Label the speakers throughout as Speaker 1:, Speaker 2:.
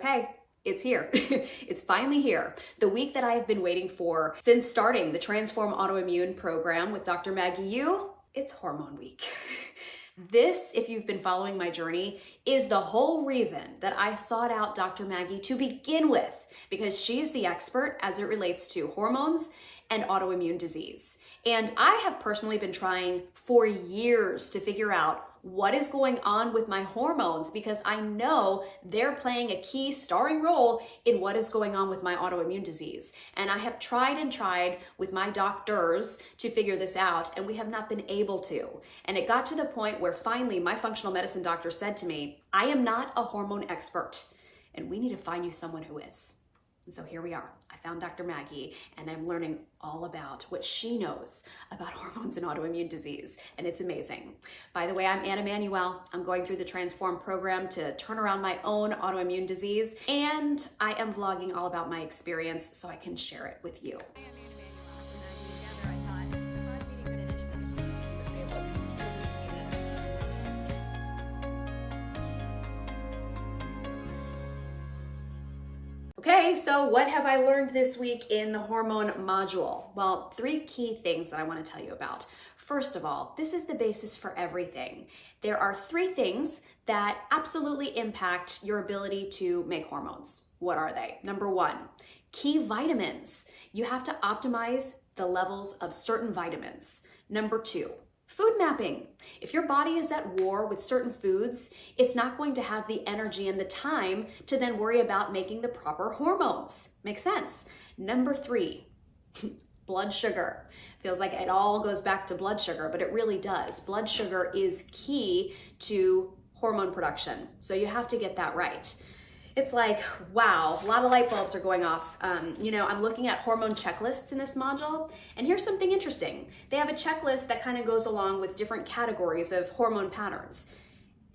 Speaker 1: Okay, it's here. It's finally here. The week that I have been waiting for since starting the Transform Autoimmune program with Dr. Maggie Yu, it's hormone week. This, if you've been following my journey, is the whole reason that I sought out Dr. Maggie to begin with, because she's the expert as it relates to hormones and autoimmune disease. And I have personally been trying for years to figure out what is going on with my hormones, because I know they're playing a key starring role in what is going on with my autoimmune disease. And I have tried and tried with my doctors to figure this out, and we have not been able to. And it got to the point where finally my functional medicine doctor said to me, I am not a hormone expert, and we need to find you someone who is. And so here we are. I found Dr. Maggie, and I'm learning all about what she knows about hormones and autoimmune disease, and it's amazing. By the way, I'm Anne Imanuel. I'm going through the Transform program to turn around my own autoimmune disease, and I am vlogging all about my experience so I can share it with you. Okay, so what have I learned this week in the hormone module? Well, 3 key things that I want to tell you about. First of all, this is the basis for everything. There are 3 things that absolutely impact your ability to make hormones. What are they? Number 1, key vitamins. You have to optimize the levels of certain vitamins. Number 2, food mapping. If your body is at war with certain foods, it's not going to have the energy and the time to then worry about making the proper hormones. Makes sense. Number 3, blood sugar. Feels like it all goes back to blood sugar, but it really does. Blood sugar is key to hormone production, so you have to get that right. It's like, wow, a lot of light bulbs are going off. I'm looking at hormone checklists in this module, and here's something interesting. They have a checklist that kind of goes along with different categories of hormone patterns.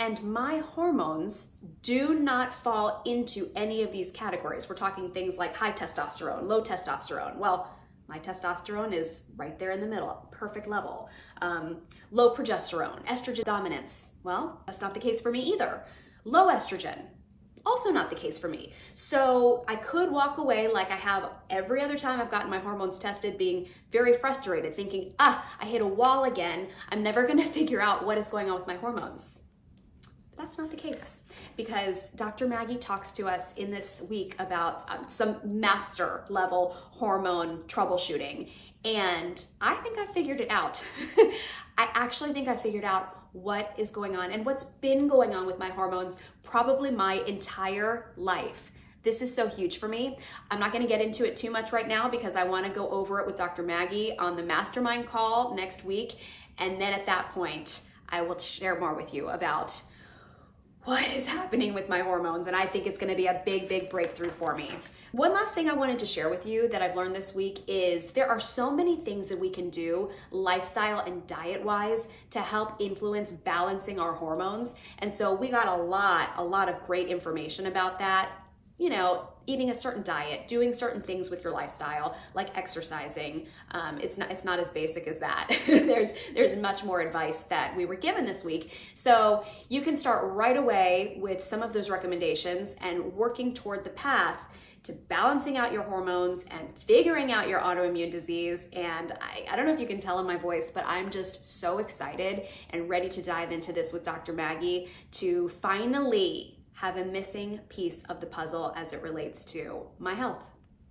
Speaker 1: And my hormones do not fall into any of these categories. We're talking things like high testosterone, low testosterone. Well, my testosterone is right there in the middle, perfect level. Low progesterone, estrogen dominance. Well, that's not the case for me either. Low estrogen. Also not the case for me. So I could walk away like I have every other time I've gotten my hormones tested, being very frustrated, thinking, I hit a wall again. I'm never gonna figure out what is going on with my hormones. But that's not the case, because Dr. Maggie talks to us in this week about some master level hormone troubleshooting. And I think I figured it out. I actually think I figured out what is going on and what's been going on with my hormones probably my entire life. This is so huge for me. I'm not gonna get into it too much right now because I wanna go over it with Dr. Maggie on the mastermind call next week. And then at that point, I will share more with you about what is happening with my hormones. And I think it's gonna be a big, big breakthrough for me. One last thing I wanted to share with you that I've learned this week is there are so many things that we can do lifestyle and diet-wise to help influence balancing our hormones. And so we got a lot of great information about that. You know, eating a certain diet, doing certain things with your lifestyle, like exercising. It's not as basic as that. There's much more advice that we were given this week. So you can start right away with some of those recommendations and working toward the path to balancing out your hormones and figuring out your autoimmune disease. And I don't know if you can tell in my voice, but I'm just so excited and ready to dive into this with Dr. Maggie to finally have a missing piece of the puzzle as it relates to my health.